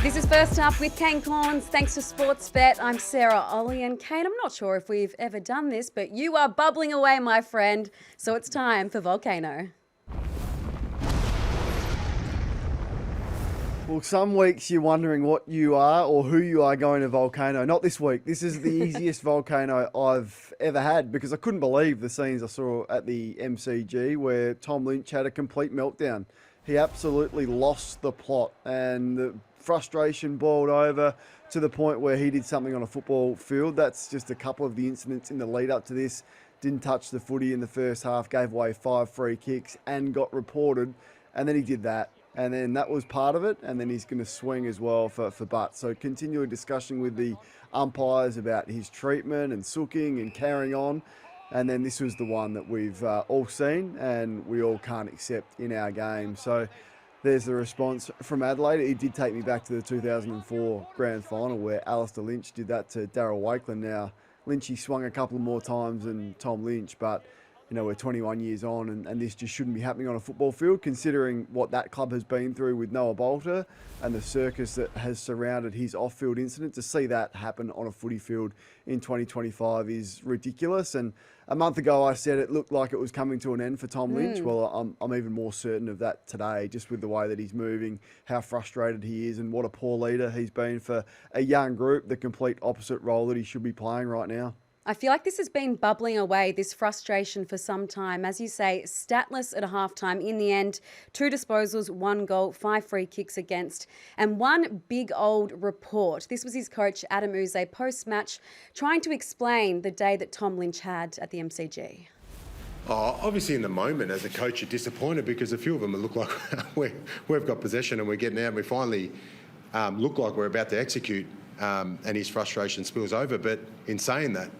This is First Up with Kane Cornes. Thanks to Sportsbet. I'm Sarah, Olle and Kane. I'm not sure if we've ever done this, but you are bubbling away, my friend. So it's time for Volcano. Well, some weeks you're wondering what you are or who you are going to Volcano. Not this week. This is the easiest Volcano I've ever had because I couldn't believe the scenes I saw at the MCG where Tom Lynch had a complete meltdown. He absolutely lost the plot and the frustration boiled over to the point where he did something on a football field. That's just a couple of the incidents in the lead up to this. Didn't touch the footy in the first half, gave away 5 free kicks and got reported. And then he did that. And then that was part of it. And then he's going to swing as well for Butt. So continual discussion with the umpires about his treatment and sooking and carrying on. And then this was the one that we've all seen and we all can't accept in our game. So there's the response from Adelaide. It did take me back to the 2004 grand final where Alistair Lynch did that to Darryl Wakeland. Now, Lynchy swung a couple more times than Tom Lynch, but you know, we're 21 years on and this just shouldn't be happening on a football field considering what that club has been through with Noah Bolter and the circus that has surrounded his off-field incident. To see that happen on a footy field in 2025 is ridiculous. And a month ago I said it looked like it was coming to an end for Tom Lynch. Well, I'm even more certain of that today, just with the way that he's moving, how frustrated he is and what a poor leader he's been for a young group, the complete opposite role that he should be playing right now. I feel like this has been bubbling away, this frustration for some time. As you say, statless at a halftime. In the end, 2 disposals, 1 goal, 5 free kicks against, and 1 big old report. This was his coach, Adam Uze, post-match, trying to explain the day that Tom Lynch had at the MCG. Oh, obviously in the moment as a coach you're disappointed because a few of them look like we've got possession and we're getting out and we finally look like we're about to execute and his frustration spills over. But in saying that,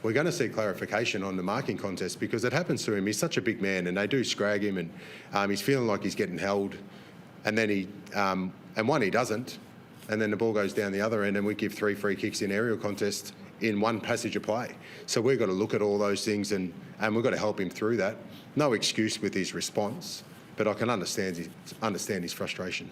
we're going to see clarification on the marking contest because it happens to him. He's such a big man and they do scrag him and he's feeling like he's getting held and then he doesn't and then the ball goes down the other end and we give 3 free kicks in aerial contest in one passage of play. So we've got to look at all those things and we've got to help him through that. No excuse with his response, but I can understand his frustration.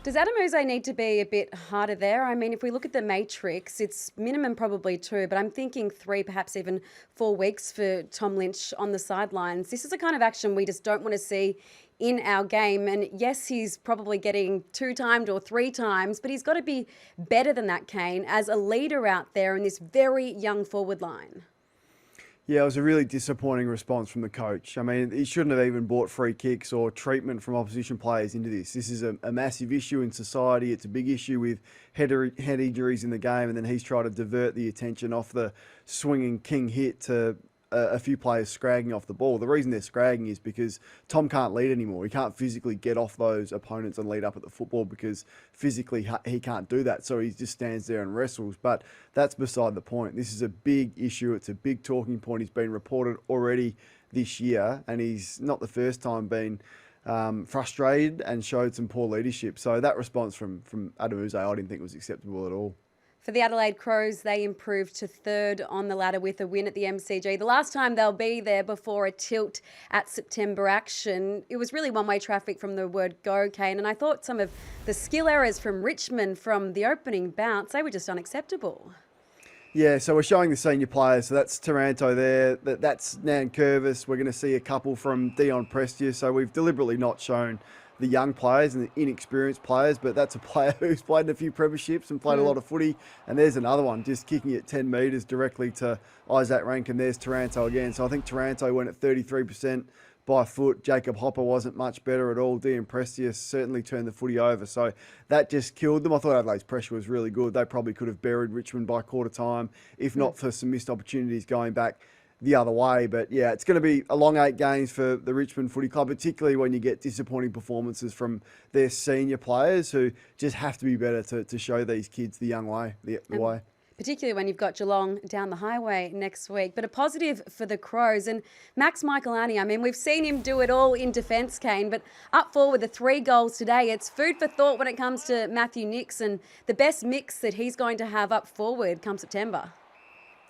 Does Adam Uze need to be a bit harder there? I mean, if we look at the matrix, it's minimum probably 2, but I'm thinking 3, perhaps even 4 weeks for Tom Lynch on the sidelines. This is the kind of action we just don't want to see in our game. And yes, he's probably getting 2-timed or 3 times, but he's got to be better than that, Kane, as a leader out there in this very young forward line. Yeah, it was a really disappointing response from the coach. I mean, he shouldn't have even brought free kicks or treatment from opposition players into this. This is a massive issue in society. It's a big issue with head injuries in the game, and then he's tried to divert the attention off the swinging king hit to a few players scragging off the ball. The reason they're scragging is because Tom can't lead anymore. He can't physically get off those opponents and lead up at the football because physically he can't do that. So he just stands there and wrestles. But that's beside the point. This is a big issue. It's a big talking point. He's been reported already this year, and he's not the first time been frustrated and showed some poor leadership. So that response from Adam Uze, I didn't think was acceptable at all. For the Adelaide Crows, they improved to 3rd on the ladder with a win at the MCG. The last time they'll be there before a tilt at September action. It was really one-way traffic from the word go, Kane, and I thought some of the skill errors from Richmond from the opening bounce, they were just unacceptable. Yeah, so we're showing the senior players. So that's Taranto there. That's Nan Curvis. We're going to see a couple from Dion Prestia. So we've deliberately not shown the young players and the inexperienced players, but that's a player who's played in a few premierships and played a lot of footy. And there's another one just kicking it 10 metres directly to Isaac Rankin. There's Taranto again. So I think Taranto went at 33% by foot. Jacob Hopper wasn't much better at all. Dion Prestia certainly turned the footy over. So that just killed them. I thought Adelaide's pressure was really good. They probably could have buried Richmond by quarter time, if not for some missed opportunities going back the other way. But yeah, it's going to be a long 8 games for the Richmond Footy Club, particularly when you get disappointing performances from their senior players who just have to be better to show these kids the young way, the way. Particularly when you've got Geelong down the highway next week. But a positive for the Crows. And Max Michelani, I mean, we've seen him do it all in defence, Kane, but up forward, the 3 goals today. It's food for thought when it comes to Matthew Nicks and the best mix that he's going to have up forward come September.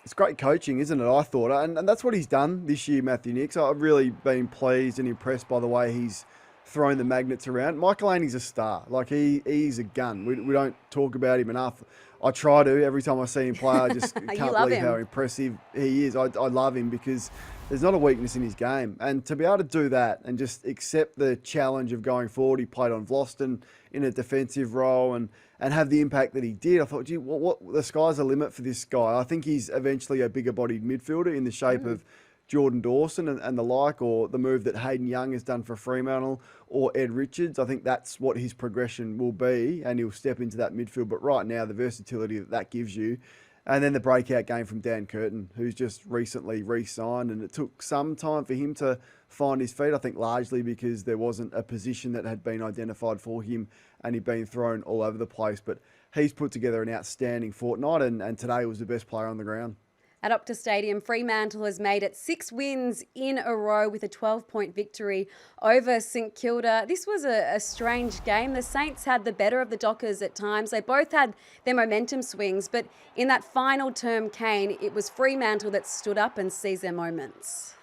It's great coaching, isn't it, I thought. And that's what he's done this year, Matthew Nicks. I've really been pleased and impressed by the way he's thrown the magnets around. Michael Aney's a star. Like, he's a gun. We don't talk about him enough. I try to. Every time I see him play, I just can't believe how impressive he is. I love him because there's not a weakness in his game. And to be able to do that and just accept the challenge of going forward, he played on Vlosten in a defensive role and have the impact that he did. I thought, gee, what the sky's the limit for this guy. I think he's eventually a bigger-bodied midfielder in the shape of Jordan Dawson and the like, or the move that Hayden Young has done for Fremantle, or Ed Richards. I think that's what his progression will be, and he'll step into that midfield. But right now, the versatility that gives you, and then the breakout game from Dan Curtin, who's just recently re-signed, and it took some time for him to find his feet, I think largely because there wasn't a position that had been identified for him, and he'd been thrown all over the place. But he's put together an outstanding fortnight, and today was the best player on the ground. At Optus Stadium, Fremantle has made it 6 wins in a row with a 12-point victory over St Kilda. This was a strange game. The Saints had the better of the Dockers at times. They both had their momentum swings, but in that final term, Kane, it was Fremantle that stood up and seized their moments.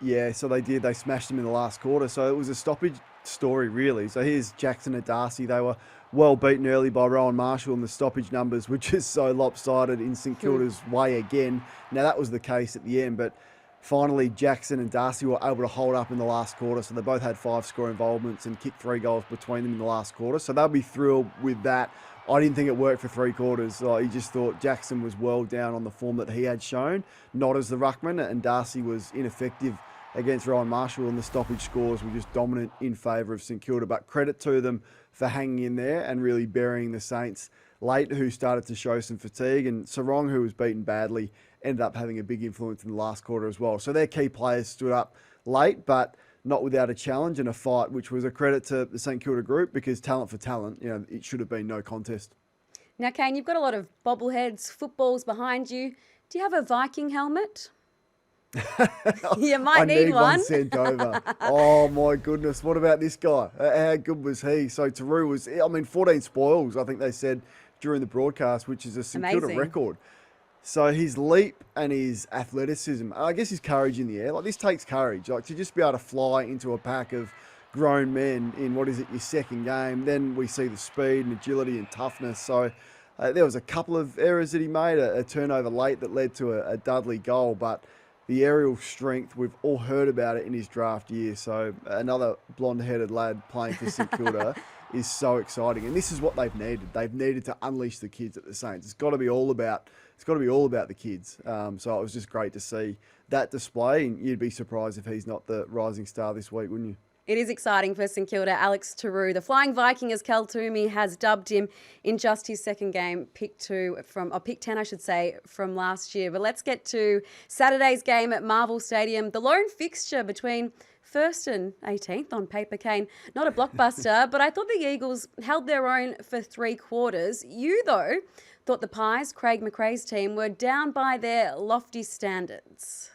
Yeah, so they did. They smashed them in the last quarter. So it was a stoppage story, really. So here's Jackson and Darcy. They were well beaten early by Rowan Marshall, and the stoppage numbers were just so lopsided in St Kilda's way again. Now, that was the case at the end, but finally Jackson and Darcy were able to hold up in the last quarter. So they both had 5 score involvements and kicked 3 goals between them in the last quarter. So they'll be thrilled with that. I didn't think it worked for 3 quarters. He just thought Jackson was well down on the form that he had shown, not as the ruckman, and Darcy was ineffective against Rowan Marshall, and the stoppage scores were just dominant in favour of St Kilda. But credit to them for hanging in there and really burying the Saints late, who started to show some fatigue. And Sarong, who was beaten badly, ended up having a big influence in the last quarter as well. So their key players stood up late, but not without a challenge and a fight, which was a credit to the St Kilda group, because talent for talent, it should have been no contest. Now, Kane, you've got a lot of bobbleheads, footballs behind you. Do you have a Viking helmet? You might need one sent over. Oh my goodness, what about this guy? How good was he? So Taru was, 14 spoils, I think they said during the broadcast, which is a St Kilda record. So his leap and his athleticism, I guess his courage in the air, like, this takes courage, like, to just be able to fly into a pack of grown men in, your second game. Then we see the speed and agility and toughness. So there was a couple of errors that he made, a turnover late that led to a Dudley goal, but the aerial strength, we've all heard about it in his draft year. So another blonde-headed lad playing for St Kilda is so exciting. And this is what they've needed. They've needed to unleash the kids at the Saints. It's got to be all about the kids. So it was just great to see that display. And you'd be surprised if he's not the rising star this week, wouldn't you? It is exciting for St Kilda. Alex Taru, the Flying Viking, as Cal Toomey has dubbed him, in just his second game, pick 10, I should say, from last year. But let's get to Saturday's game at Marvel Stadium, the lone fixture between 1st and 18th on paper, Kane. Not a blockbuster, but I thought the Eagles held their own for 3 quarters. You, though, thought the Pies, Craig McRae's team, were down by their lofty standards.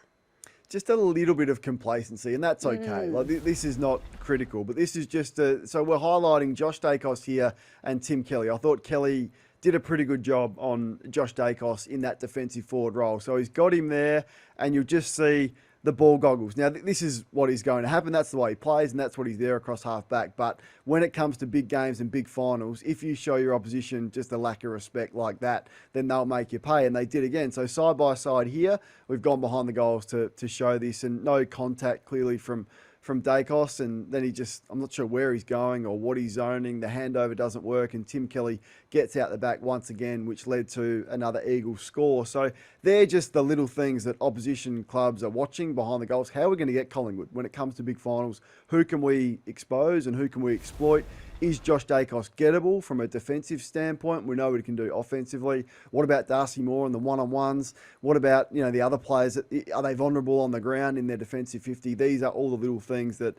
Just a little bit of complacency, and that's okay. Like, this is not critical, but this is just so we're highlighting Josh Dacos here and Tim Kelly. I thought Kelly did a pretty good job on Josh Dacos in that defensive forward role. So he's got him there, and you'll just see the ball goggles. Now, this is what is going to happen. That's the way he plays, and that's what he's there across half-back. But when it comes to big games and big finals, if you show your opposition just a lack of respect like that, then they'll make you pay, and they did again. So side by side here, we've gone behind the goals to show this, and no contact clearly from Dacos, and then I'm not sure where he's going or what he's zoning. The handover doesn't work, and Tim Kelly gets out the back once again, which led to another Eagles score. So they're just the little things that opposition clubs are watching behind the goals. How are we going to get Collingwood when it comes to big finals? Who can we expose and who can we exploit? Is Josh Dacos gettable from a defensive standpoint? We know what he can do offensively. What about Darcy Moore and the one-on-ones? What about the other players? Are they vulnerable on the ground in their defensive 50? These are all the little things that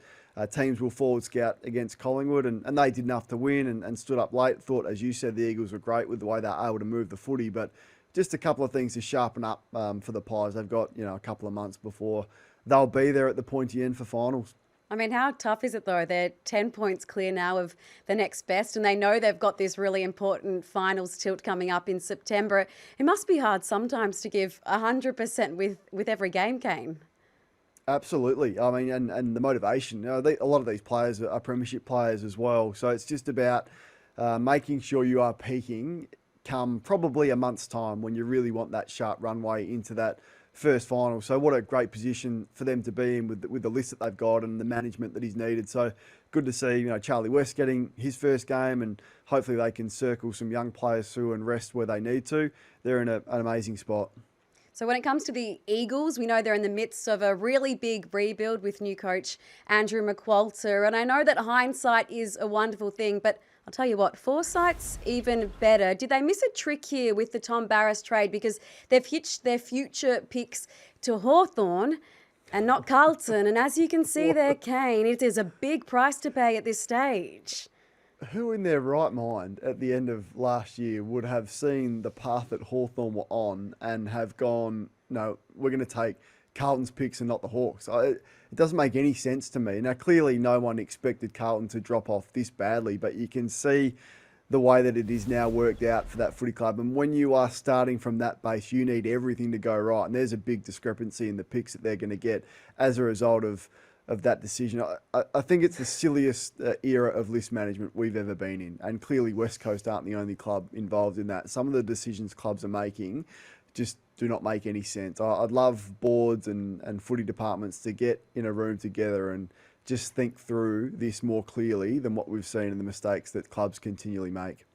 teams will forward scout against Collingwood, and they did enough to win and stood up late. Thought, as you said, the Eagles were great with the way they were able to move the footy, but just a couple of things to sharpen up for the Pies. They've got a couple of months before they'll be there at the pointy end for finals. I mean, how tough is it, though? They're 10 points clear now of the next best, and they know they've got this really important finals tilt coming up in September. It must be hard sometimes to give 100% with every game, Kane. Absolutely. I mean, and the motivation. A lot of these players are premiership players as well. So it's just about making sure you are peaking come probably a month's time when you really want that sharp runway into that first final. So what a great position for them to be in with the list that they've got and the management that is needed. So good to see, Charlie West getting his first game, and hopefully they can circle some young players through and rest where they need to. They're in an amazing spot. So when it comes to the Eagles, we know they're in the midst of a really big rebuild with new coach Andrew McQualter. And I know that hindsight is a wonderful thing, but I'll tell you what, foresight's even better. Did they miss a trick here with the Tom Barras trade? Because they've hitched their future picks to Hawthorn and not Carlton. And as you can see there, Kane, it is a big price to pay at this stage. Who in their right mind at the end of last year would have seen the path that Hawthorn were on and have gone, no, we're going to take Carlton's picks and not the Hawks? It doesn't make any sense to me. Now, clearly no one expected Carlton to drop off this badly, but you can see the way that it is now worked out for that footy club. And when you are starting from that base, you need everything to go right. And there's a big discrepancy in the picks that they're going to get as a result of that decision. I think it's the silliest era of list management we've ever been in. And clearly West Coast aren't the only club involved in that. Some of the decisions clubs are making just do not make any sense. I'd love boards and footy departments to get in a room together and just think through this more clearly than what we've seen in the mistakes that clubs continually make.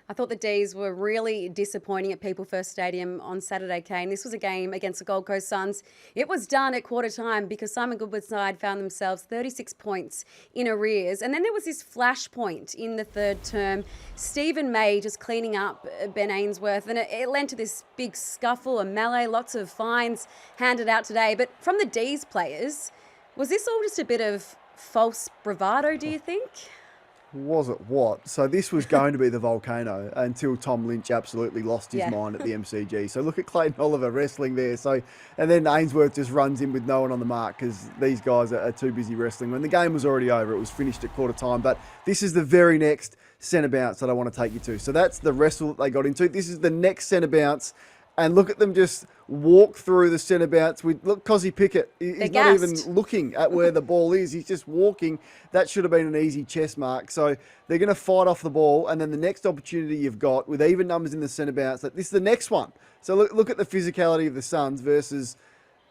I thought the D's were really disappointing at People First Stadium on Saturday, Kane. This was a game against the Gold Coast Suns. It was done at quarter time because Simon Goodwood's side found themselves 36 points in arrears. And then there was this flashpoint in the third term. Stephen May just cleaning up Ben Ainsworth. And it led to this big scuffle, a melee, lots of fines handed out today. But from the D's players, was this all just a bit of false bravado, do you think? Was it what? So this was going to be the volcano until Tom Lynch absolutely lost his mind at the MCG. So look at Clayton Oliver wrestling there. And then Ainsworth just runs in with no one on the mark because these guys are too busy wrestling. When the game was already over, it was finished at quarter time. But this is the very next centre bounce that I want to take you to. So that's the wrestle that they got into. This is the next centre bounce. And look at them just walk through the centre bounce. Look, Cozzy Pickett, he's not even looking at where the ball is. He's just walking. That should have been an easy chess mark. So they're going to fight off the ball. And then the next opportunity you've got with even numbers in the centre bounce, this is the next one. So look at the physicality of the Suns versus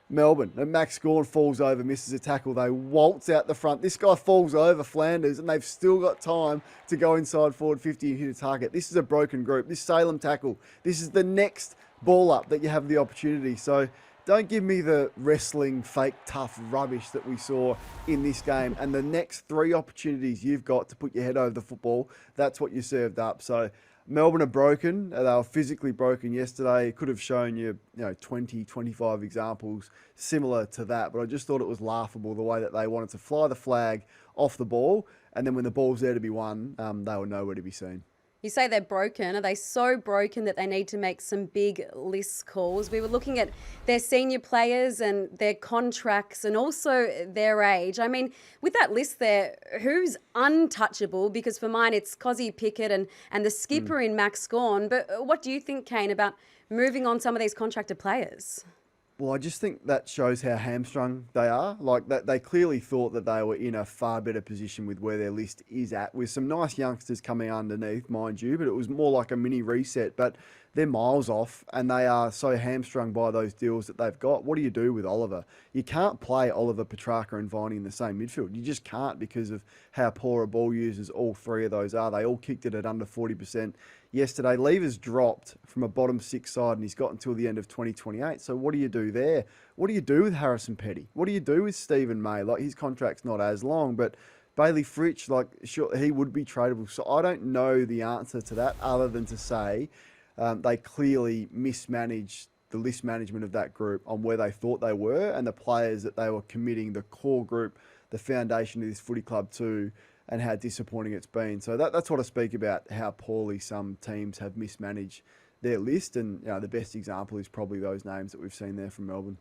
Melbourne. And Max Gawn falls over, misses a tackle. They waltz out the front. This guy falls over Flanders, and they've still got time to go inside forward 50 and hit a target. This is a broken group. This Salem tackle. This is the next ball up that you have the opportunity. So don't give me the wrestling fake tough rubbish that we saw in this game. And the next three opportunities you've got to put your head over the football, that's what you served up. So Melbourne are broken. They were physically broken yesterday. It could have shown you, 20, 25 examples similar to that. But I just thought it was laughable the way that they wanted to fly the flag off the ball. And then when the ball's there to be won, they were nowhere to be seen. You say they're broken. Are they so broken that they need to make some big list calls? We were looking at their senior players and their contracts and also their age. I mean, with that list there, who's untouchable? Because for mine, it's Cozzy Pickett and the skipper in Max Gawn. But what do you think, Kane, about moving on some of these contracted players? Well, I just think that shows how hamstrung they are. Like that, they clearly thought that they were in a far better position with where their list is at, with some nice youngsters coming underneath, mind you, but it was more like a mini reset. But they're miles off, and they are so hamstrung by those deals that they've got. What do you do with Oliver? You can't play Oliver, Petrarca and Viney in the same midfield. You just can't because of how poor a ball users all three of those are. They all kicked it at under 40% yesterday. Lever's dropped from a bottom six side, and he's got until the end of 2028. So what do you do there? What do you do with Harrison Petty? What do you do with Stephen May? Like, his contract's not as long, but Bailey Fritsch, sure, he would be tradable. So I don't know the answer to that other than to say they clearly mismanaged the list management of that group on where they thought they were and the players that they were committing the core group, the foundation of this footy club to, and how disappointing it's been. So that's what I speak about, how poorly some teams have mismanaged their list. And the best example is probably those names that we've seen there from Melbourne.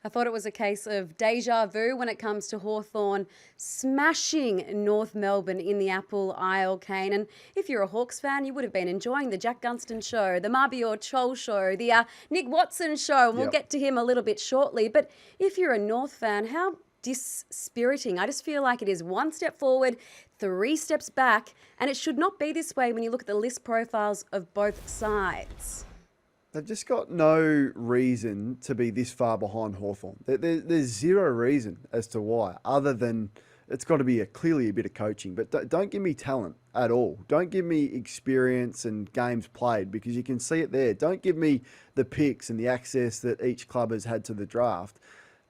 I thought it was a case of deja vu when it comes to Hawthorn smashing North Melbourne in the Apple Isle, Kane. And if you're a Hawks fan, you would have been enjoying the Jack Gunston show, the Mabior Chol show, the Nick Watson show, and we'll get to him a little bit shortly. But if you're a North fan, how dispiriting. I just feel like it is one step forward, 3 steps back, and it should not be this way when you look at the list profiles of both sides. They've just got no reason to be this far behind Hawthorn. There's zero reason as to why, other than it's got to be clearly a bit of coaching. But don't give me talent at all. Don't give me experience and games played, because you can see it there. Don't give me the picks and the access that each club has had to the draft,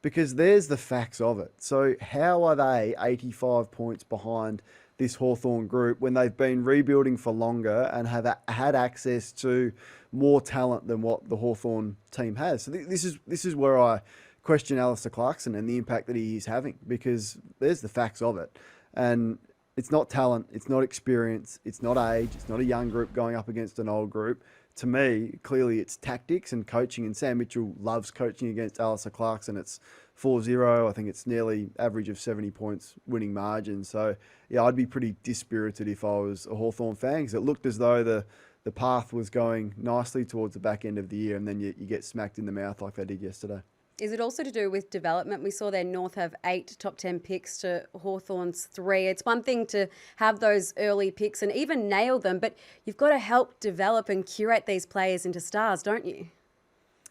because there's the facts of it. So how are they 85 points behind this Hawthorn group when they've been rebuilding for longer and have had access to more talent than what the Hawthorn team has? So this is where I question Alistair Clarkson and the impact that he is having, because there's the facts of it. And it's not talent, it's not experience, it's not age, it's not a young group going up against an old group. To me, clearly it's tactics and coaching, and Sam Mitchell loves coaching against Alistair Clarkson. It's 4-0. I think it's nearly average of 70 points winning margin. So, yeah, I'd be pretty dispirited if I was a Hawthorn fan, because it looked as though the path was going nicely towards the back end of the year, and then you get smacked in the mouth like they did yesterday. Is it also to do with development? We saw their North have 8 top 10 picks to Hawthorn's 3. It's one thing to have those early picks and even nail them, but you've got to help develop and curate these players into stars, don't you?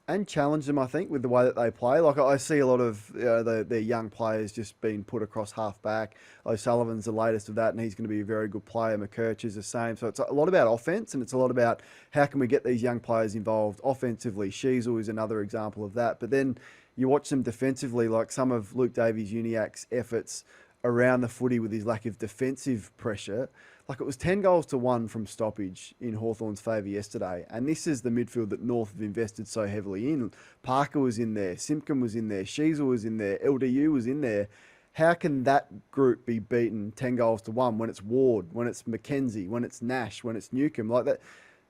And challenge them, I think, with the way that they play. Like, I see a lot of their young players just being put across half-back. O'Sullivan's the latest of that, and he's going to be a very good player. McKirch is the same. So it's a lot about offense, and it's a lot about how can we get these young players involved offensively. Sheasel is another example of that. But then you watch them defensively, like some of Luke Davies-Uniacke's efforts around the footy with his lack of defensive pressure. Like, it was 10 goals to 1 from stoppage in Hawthorn's favour yesterday. And this is the midfield that North have invested so heavily in. Parker was in there, Simpkin was in there, Sheasel was in there, LDU was in there. How can that group be beaten 10 goals to 1 when it's Ward, when it's McKenzie, when it's Nash, when it's Newcomb? Like that,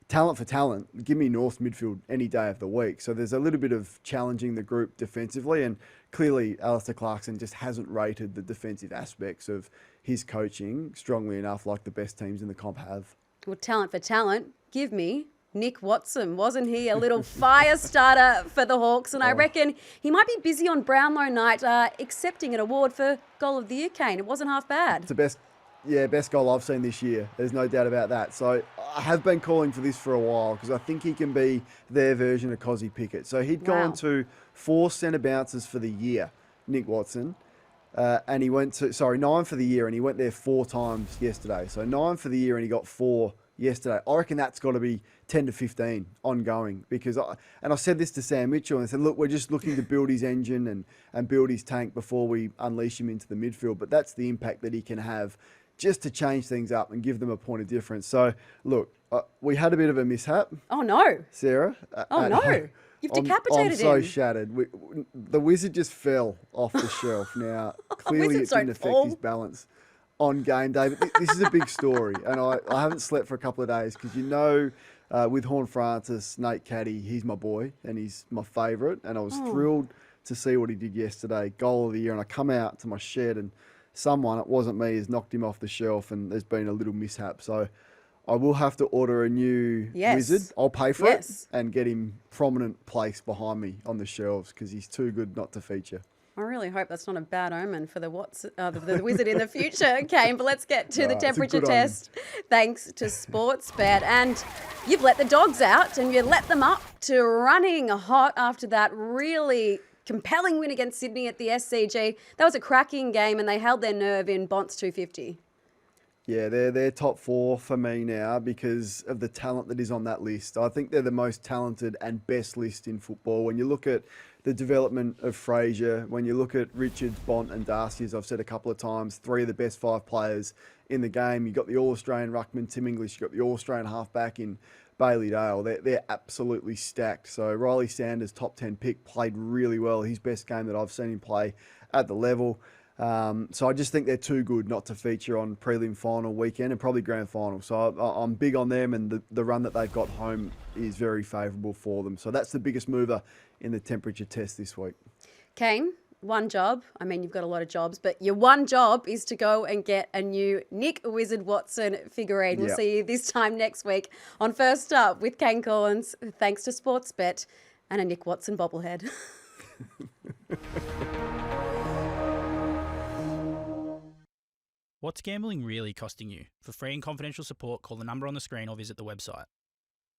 talent for talent, give me North midfield any day of the week. So there's a little bit of challenging the group defensively, and clearly Alistair Clarkson just hasn't rated the defensive aspects of his coaching strongly enough, like the best teams in the comp have. Well, talent for talent, give me Nick Watson. Wasn't he a little fire starter for the Hawks? And I reckon he might be busy on Brownlow night accepting an award for Goal of the Year, Kane. It wasn't half bad. It's the best goal I've seen this year. There's no doubt about that. So I have been calling for this for a while, because I think he can be their version of Cozzy Pickett. So he'd gone to 4 centre bounces for the year, Nick Watson. And he went to, 9 for the year, and he went there 4 times yesterday. So 9 for the year, and he got 4 yesterday. I reckon that's got to be 10 to 15 ongoing, because I said this to Sam Mitchell, and I said, look, we're just looking to build his engine and build his tank before we unleash him into the midfield. But that's the impact that he can have just to change things up and give them a point of difference. So, look, we had a bit of a mishap. Oh, no. Sarah. Oh, no. You've decapitated him. I'm so shattered. The wizard just fell off the shelf. Now, clearly it didn't affect his balance on game day. But this is a big story, and I haven't slept for a couple of days, because with Horn Francis, Nate Caddy, he's my boy, and he's my favourite, and I was thrilled to see what he did yesterday, goal of the year, and I come out to my shed, and someone, it wasn't me, has knocked him off the shelf, and there's been a little mishap. So I will have to order a new wizard. I'll pay for it and get him prominent place behind me on the shelves, because he's too good not to feature. I really hope that's not a bad omen for the wizard in the future, Kane. But let's get to the temperature test. Thanks to Sportsbet. And you've let the dogs out, and you let them up to running hot after that really compelling win against Sydney at the SCG. That was a cracking game, and they held their nerve in Bont's 250. Yeah, they're top 4 for me now because of the talent that is on that list. I think they're the most talented and best list in football. When you look at the development of Fraser, when you look at Richards, Bont and Darcy, as I've said a couple of times, 3 of the best 5 players in the game. You've got the All-Australian ruckman, Tim English. You've got the All-Australian halfback in Bailey Dale. They're absolutely stacked. So Riley Sanders, top 10 pick, played really well. His best game that I've seen him play at the level. So I just think they're too good not to feature on prelim final weekend and probably grand final. So I'm big on them, and the run that they've got home is very favourable for them. So that's the biggest mover in the temperature test this week. Kane, one job. I mean, you've got a lot of jobs, but your one job is to go and get a new Nick Wizard Watson figurine. We'll Yep. see you this time next week on First Up with Kane Cornes, thanks to Sportsbet and a Nick Watson bobblehead. What's gambling really costing you? For free and confidential support, call the number on the screen or visit the website.